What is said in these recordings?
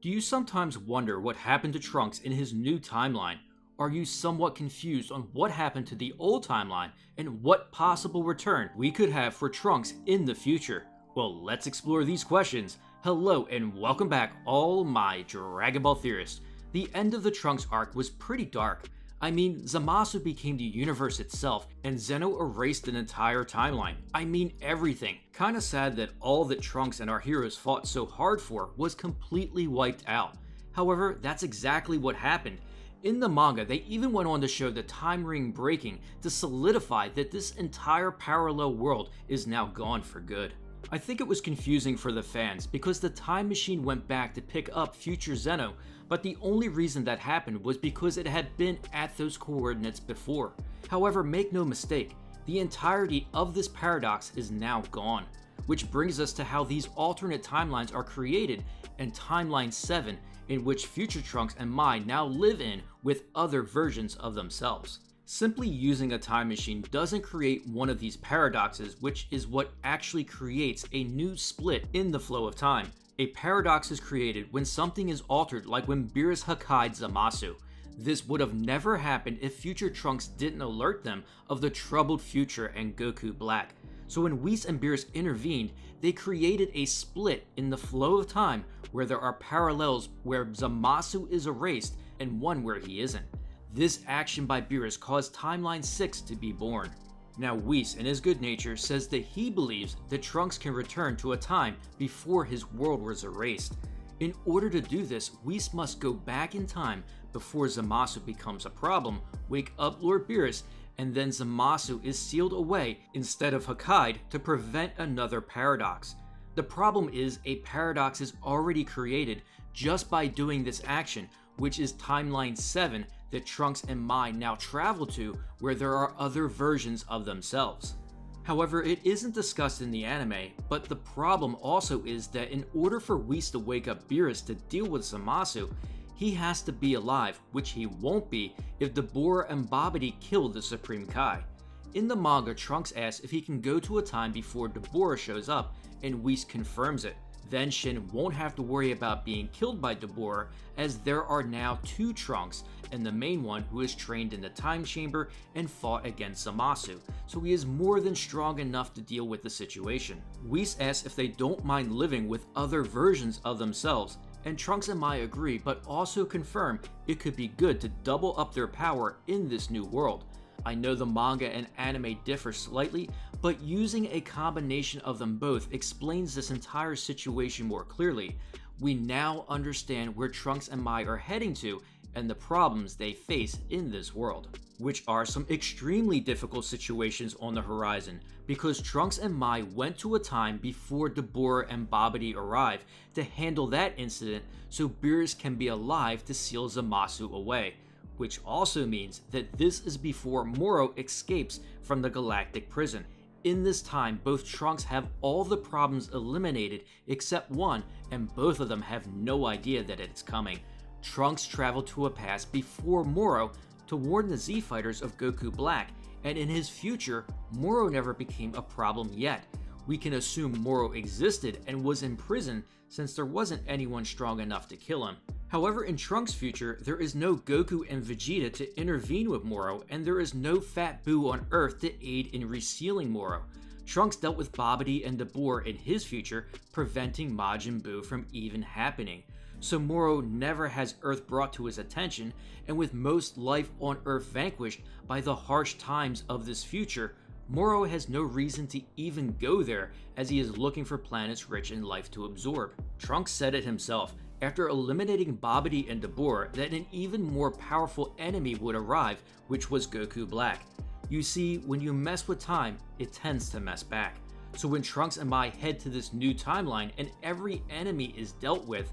Do you sometimes wonder what happened to Trunks in his new timeline? Are you somewhat confused on what happened to the old timeline and what possible return we could have for Trunks in the future? Well, let's explore these questions. Hello and welcome back, all my Dragon Ball Theorists. The end of the Trunks arc was pretty dark. I mean, Zamasu became the universe itself, and Zeno erased an entire timeline. I mean everything. Kinda sad that all that Trunks and our heroes fought so hard for was completely wiped out. However, that's exactly what happened. In the manga, they even went on to show the time ring breaking to solidify that this entire parallel world is now gone for good. I think it was confusing for the fans because the time machine went back to pick up Future Zeno, but the only reason that happened was because it had been at those coordinates before. However, make no mistake, the entirety of this paradox is now gone, which brings us to how these alternate timelines are created, and Timeline 7, in which Future Trunks and Mai now live in with other versions of themselves. Simply using a time machine doesn't create one of these paradoxes, which is what actually creates a new split in the flow of time. A paradox is created when something is altered, like when Beerus Hakkai'd Zamasu. This would have never happened if Future Trunks didn't alert them of the troubled future and Goku Black. So when Whis and Beerus intervened, they created a split in the flow of time where there are parallels where Zamasu is erased and one where he isn't. This action by Beerus caused Timeline 6 to be born. Now Whis, in his good nature, says that he believes that Trunks can return to a time before his world was erased. In order to do this, Whis must go back in time before Zamasu becomes a problem, wake up Lord Beerus, and then Zamasu is sealed away instead of Hakkai'd to prevent another paradox. The problem is a paradox is already created just by doing this action, which is Timeline 7 that Trunks and Mai now travel to, where there are other versions of themselves. However, it isn't discussed in the anime, but the problem also is that in order for Whis to wake up Beerus to deal with Zamasu, he has to be alive, which he won't be if Dabura and Babidi kill the Supreme Kai. In the manga, Trunks asks if he can go to a time before Dabura shows up, and Whis confirms it. Then Shin won't have to worry about being killed by Dabura, as there are now two Trunks, and the main one who is trained in the time chamber and fought against Zamasu, so he is more than strong enough to deal with the situation. Whis asks if they don't mind living with other versions of themselves, and Trunks and Mai agree, but also confirm it could be good to double up their power in this new world. I know the manga and anime differ slightly, but using a combination of them both explains this entire situation more clearly. We now understand where Trunks and Mai are heading to and the problems they face in this world, which are some extremely difficult situations on the horizon, because Trunks and Mai went to a time before Dabura and Babidi arrive to handle that incident so Beerus can be alive to seal Zamasu away. Which also means that this is before Moro escapes from the galactic prison. In this time, both Trunks have all the problems eliminated except one, and both of them have no idea that it's coming. Trunks traveled to a past before Moro to warn the Z Fighters of Goku Black, and in his future, Moro never became a problem yet. We can assume Moro existed and was in prison since there wasn't anyone strong enough to kill him. However, in Trunks' future, there is no Goku and Vegeta to intervene with Moro, and there is no Fat Buu on Earth to aid in resealing Moro. Trunks dealt with Babidi and Dabura in his future, preventing Majin Buu from even happening. So Moro never has Earth brought to his attention, and with most life on Earth vanquished by the harsh times of this future, Moro has no reason to even go there, as he is looking for planets rich in life to absorb. Trunks said it himself, after eliminating Babidi and Dabura, that an even more powerful enemy would arrive, which was Goku Black. You see, when you mess with time, it tends to mess back. So when Trunks and Mai head to this new timeline and every enemy is dealt with,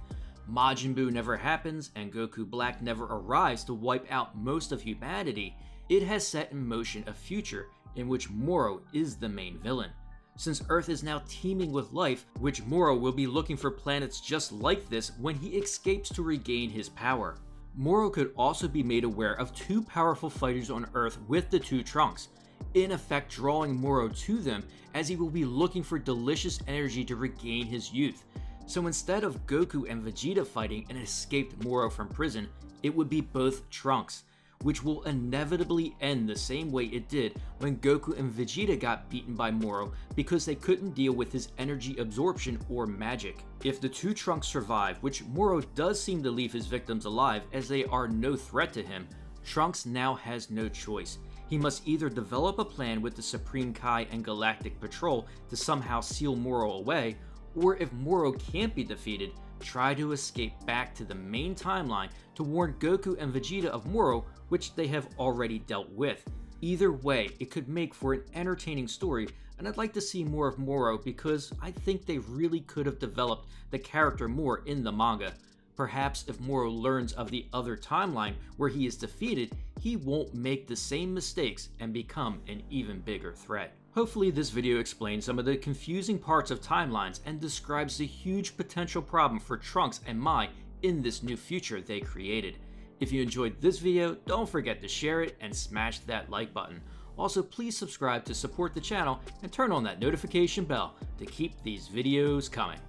Majin Buu never happens and Goku Black never arrives to wipe out most of humanity, it has set in motion a future in which Moro is the main villain. Since Earth is now teeming with life, which Moro will be looking for planets just like this when he escapes to regain his power. Moro could also be made aware of two powerful fighters on Earth with the two Trunks, in effect drawing Moro to them as he will be looking for delicious energy to regain his youth. So instead of Goku and Vegeta fighting an escaped Moro from prison, it would be both Trunks, which will inevitably end the same way it did when Goku and Vegeta got beaten by Moro because they couldn't deal with his energy absorption or magic. If the two Trunks survive, which Moro does seem to leave his victims alive as they are no threat to him, Trunks now has no choice. He must either develop a plan with the Supreme Kai and Galactic Patrol to somehow seal Moro away, or if Moro can't be defeated, try to escape back to the main timeline to warn Goku and Vegeta of Moro, which they have already dealt with. Either way, it could make for an entertaining story, and I'd like to see more of Moro because I think they really could have developed the character more in the manga. Perhaps if Moro learns of the other timeline where he is defeated, he won't make the same mistakes and become an even bigger threat. Hopefully this video explains some of the confusing parts of timelines and describes the huge potential problem for Trunks and Mai in this new future they created. If you enjoyed this video, don't forget to share it and smash that like button. Also, please subscribe to support the channel and turn on that notification bell to keep these videos coming.